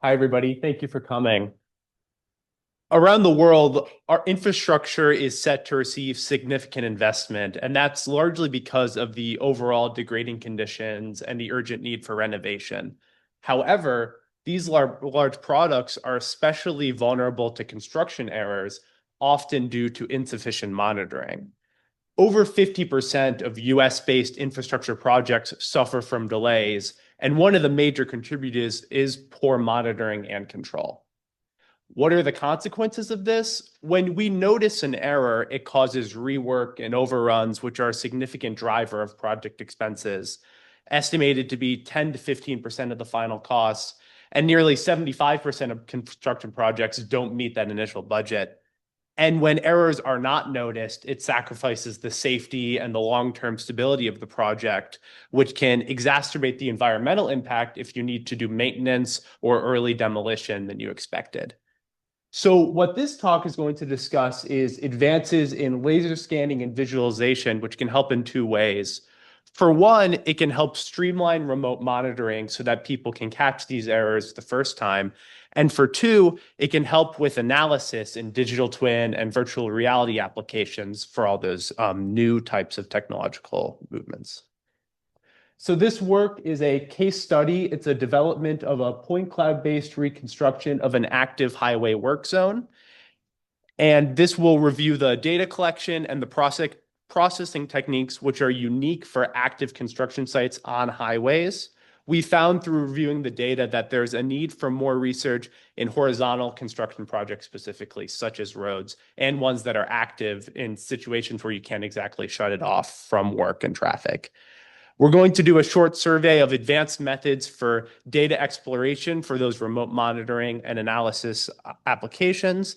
Hi, everybody. Thank you for coming. Around the world, our infrastructure is set to receive significant investment, and that's largely because of the overall degrading conditions and the urgent need for renovation. However, these large products are especially vulnerable to construction errors, often due to insufficient monitoring. Over 50% of US-based infrastructure projects suffer from delays, and one of the major contributors is poor monitoring and control. What are the consequences of this? When we notice an error, it causes rework and overruns, which are a significant driver of project expenses, estimated to be 10 to 15% of the final costs, and nearly 75% of construction projects don't meet that initial budget. And when errors are not noticed, it sacrifices the safety and the long-term stability of the project, which can exacerbate the environmental impact if you need to do maintenance or early demolition than you expected. So what this talk is going to discuss is advances in laser scanning and visualization, which can help in two ways. For one, it can help streamline remote monitoring so that people can catch these errors the first time. And for two, it can help with analysis in digital twin and virtual reality applications for all those new types of technological movements. So this work is a case study. It's a development of a point cloud-based reconstruction of an active highway work zone. And this will review the data collection and the processing techniques which are unique for active construction sites on highways. We found through reviewing the data that there's a need for more research in horizontal construction projects specifically, such as roads, and ones that are active in situations where you can't exactly shut it off from work and traffic. We're going to do a short survey of advanced methods for data exploration for those remote monitoring and analysis applications.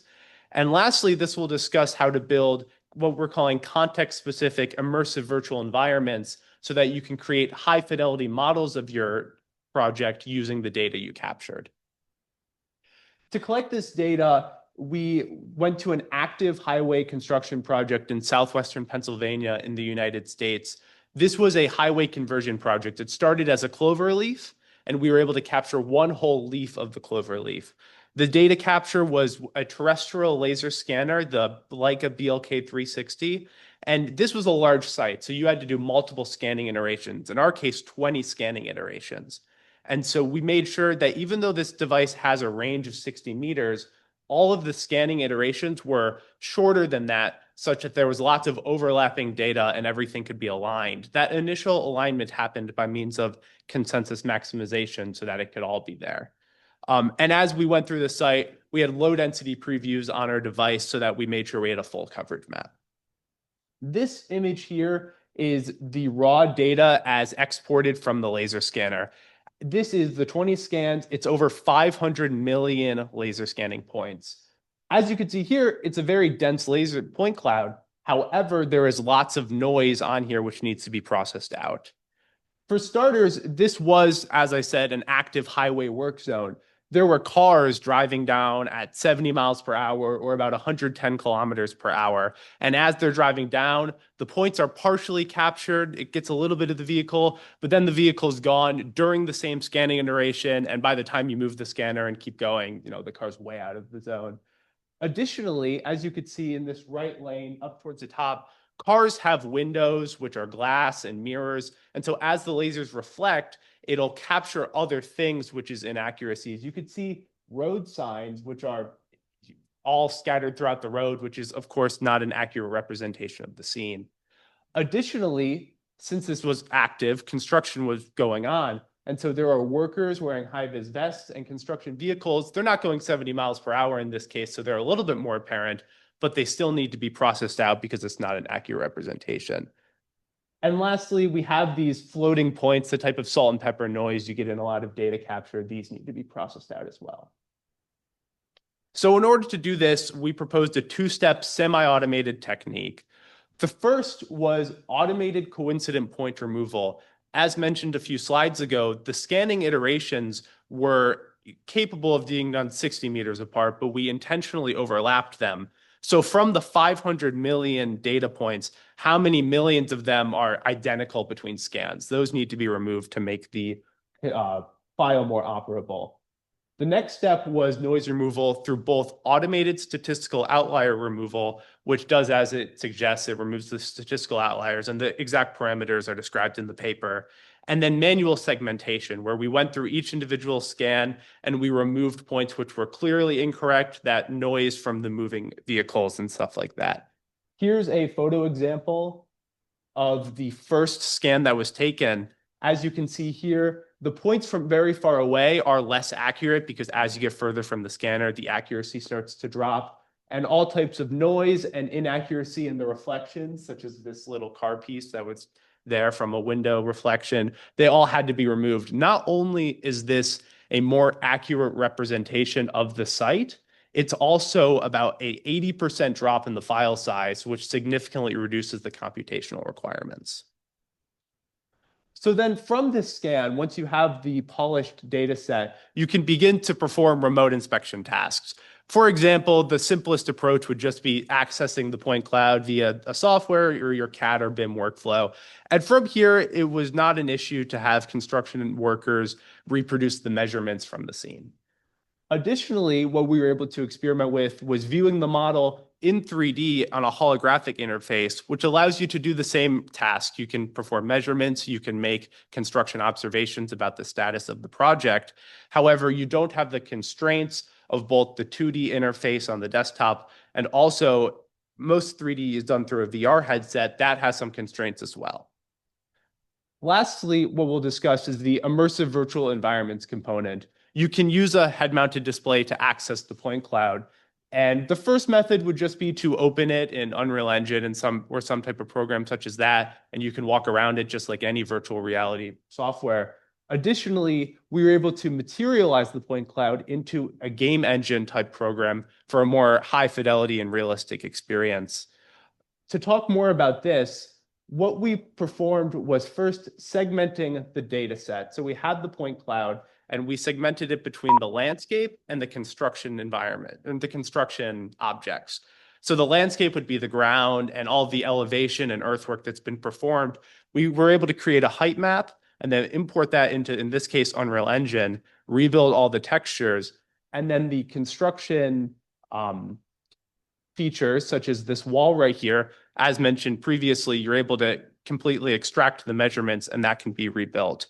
And lastly, this will discuss how to build what we're calling context-specific immersive virtual environments so that you can create high-fidelity models of your project using the data you captured. To collect this data, we went to an active highway construction project in southwestern Pennsylvania in the United States. This was a highway conversion project. It started as a clover leaf, and we were able to capture one whole leaf of the clover leaf. The data capture was a terrestrial laser scanner, the Leica BLK360, and this was a large site, so you had to do multiple scanning iterations. In our case, 20 scanning iterations. And so we made sure that even though this device has a range of 60 meters, all of the scanning iterations were shorter than that, such that there was lots of overlapping data and everything could be aligned. That initial alignment happened by means of consensus maximization so that it could all be there. And as we went through the site, we had low density previews on our device so that we made sure we had a full coverage map. This image here is the raw data as exported from the laser scanner. This is the 20 scans. It's over 500 million laser scanning points. As you can see here, it's a very dense laser point cloud. However, there is lots of noise on here which needs to be processed out. For starters, this was, as I said, an active highway work zone. There were cars driving down at 70 miles per hour or about 110 kilometers per hour. And as they're driving down, the points are partially captured. It gets a little bit of the vehicle, but then the vehicle's gone during the same scanning iteration. And by the time you move the scanner and keep going, the car's way out of the zone. Additionally, as you could see in this right lane up towards the top, cars have windows, which are glass and mirrors. And so as the lasers reflect, it'll capture other things, which is inaccuracies. You could see road signs, which are all scattered throughout the road, which is, of course, not an accurate representation of the scene. Additionally, since this was active, construction was going on. And so there are workers wearing high-vis vests and construction vehicles. They're not going 70 miles per hour in this case, so they're a little bit more apparent, but they still need to be processed out because it's not an accurate representation. And lastly, we have these floating points, the type of salt and pepper noise you get in a lot of data capture. These need to be processed out as well. So in order to do this, we proposed a two-step semi-automated technique. The first was automated coincident point removal. As mentioned a few slides ago, the scanning iterations were capable of being done 60 meters apart, but we intentionally overlapped them. So from the 500 million data points, how many millions of them are identical between scans? Those need to be removed to make the file more operable. The next step was noise removal through both automated statistical outlier removal, which does as it suggests, it removes the statistical outliers, and the exact parameters are described in the paper. And then manual segmentation, where we went through each individual scan and we removed points which were clearly incorrect, that noise from the moving vehicles and stuff like that. Here's a photo example of the first scan that was taken. As you can see here, the points from very far away are less accurate because as you get further from the scanner, the accuracy starts to drop. And all types of noise and inaccuracy in the reflections, such as this little car piece that was there from a window reflection, they all had to be removed. Not only is this a more accurate representation of the site, it's also about an 80% drop in the file size, which significantly reduces the computational requirements. So then from this scan, once you have the polished data set, you can begin to perform remote inspection tasks. For example, the simplest approach would just be accessing the point cloud via a software or your CAD or BIM workflow. And from here, it was not an issue to have construction workers reproduce the measurements from the scene. Additionally, what we were able to experiment with was viewing the model in 3D on a holographic interface, which allows you to do the same task. You can perform measurements, you can make construction observations about the status of the project. However, you don't have the constraints of both the 2D interface on the desktop and also most 3D is done through a VR headset that has some constraints as well. Lastly, what we'll discuss is the immersive virtual environments component. You can use a head-mounted display to access the point cloud. And the first method would just be to open it in Unreal Engine and some type of program such as that, and you can walk around it just like any virtual reality software. Additionally, we were able to materialize the point cloud into a game engine type program for a more high fidelity and realistic experience. To talk more about this, what we performed was first segmenting the data set. So we had the point cloud, and we segmented it between the landscape and the construction environment and the construction objects. So the landscape would be the ground and all the elevation and earthwork that's been performed. We were able to create a height map and then import that into, in this case, Unreal Engine, rebuild all the textures, and then the construction features, such as this wall right here, as mentioned previously, you're able to completely extract the measurements and that can be rebuilt.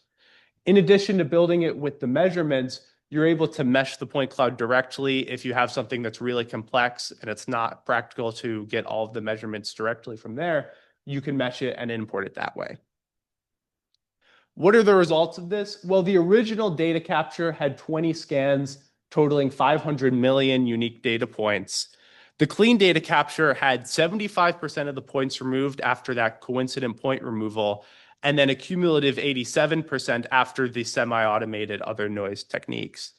In addition to building it with the measurements, you're able to mesh the point cloud directly if you have something that's really complex and it's not practical to get all of the measurements directly from there, you can mesh it and import it that way. What are the results of this? Well, the original data capture had 20 scans totaling 500 million unique data points. The clean data capture had 75% of the points removed after that coincident point removal, and then a cumulative 87% after the semi-automated other noise techniques.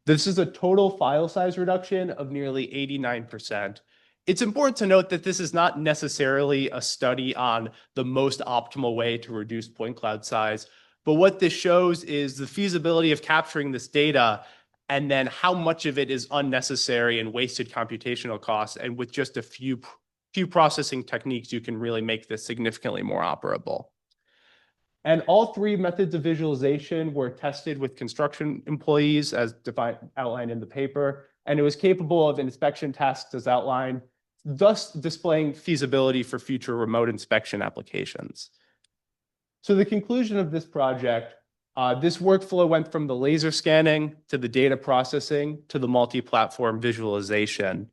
This is a total file size reduction of nearly 89%. It's important to note that this is not necessarily a study on the most optimal way to reduce point cloud size, but what this shows is the feasibility of capturing this data and then how much of it is unnecessary and wasted computational costs. And with just a few processing techniques, you can really make this significantly more operable. And all three methods of visualization were tested with construction employees as outlined in the paper, and it was capable of inspection tasks as outlined, thus displaying feasibility for future remote inspection applications. So the conclusion of this project, this workflow went from the laser scanning to the data processing to the multi-platform visualization.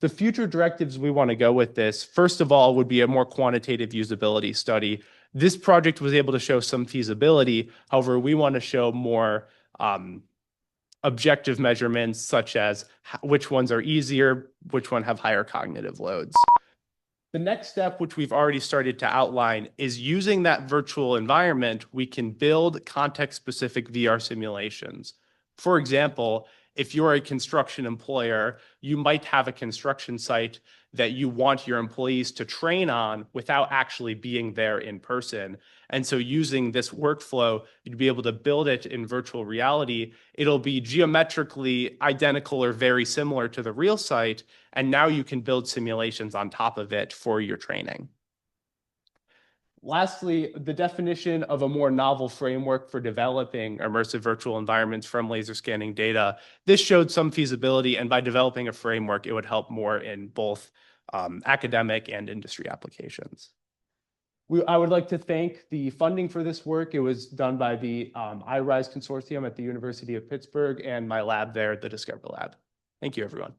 The future directives we want to go with this, first of all, would be a more quantitative usability study. This project was able to show some feasibility. However, we want to show more objective measurements, such as which ones are easier, which one have higher cognitive loads. The next step, which we've already started to outline, is using that virtual environment, we can build context-specific VR simulations. For example, if you're a construction employer, you might have a construction site that you want your employees to train on without actually being there in person. And so using this workflow, you'd be able to build it in virtual reality. It'll be geometrically identical or very similar to the real site. And now you can build simulations on top of it for your training. Lastly, the definition of a more novel framework for developing immersive virtual environments from laser scanning data. This showed some feasibility, and by developing a framework, it would help more in both academic and industry applications. I would like to thank the funding for this work. It was done by the iRise Consortium at the University of Pittsburgh and my lab there at the Discover Lab. Thank you, everyone.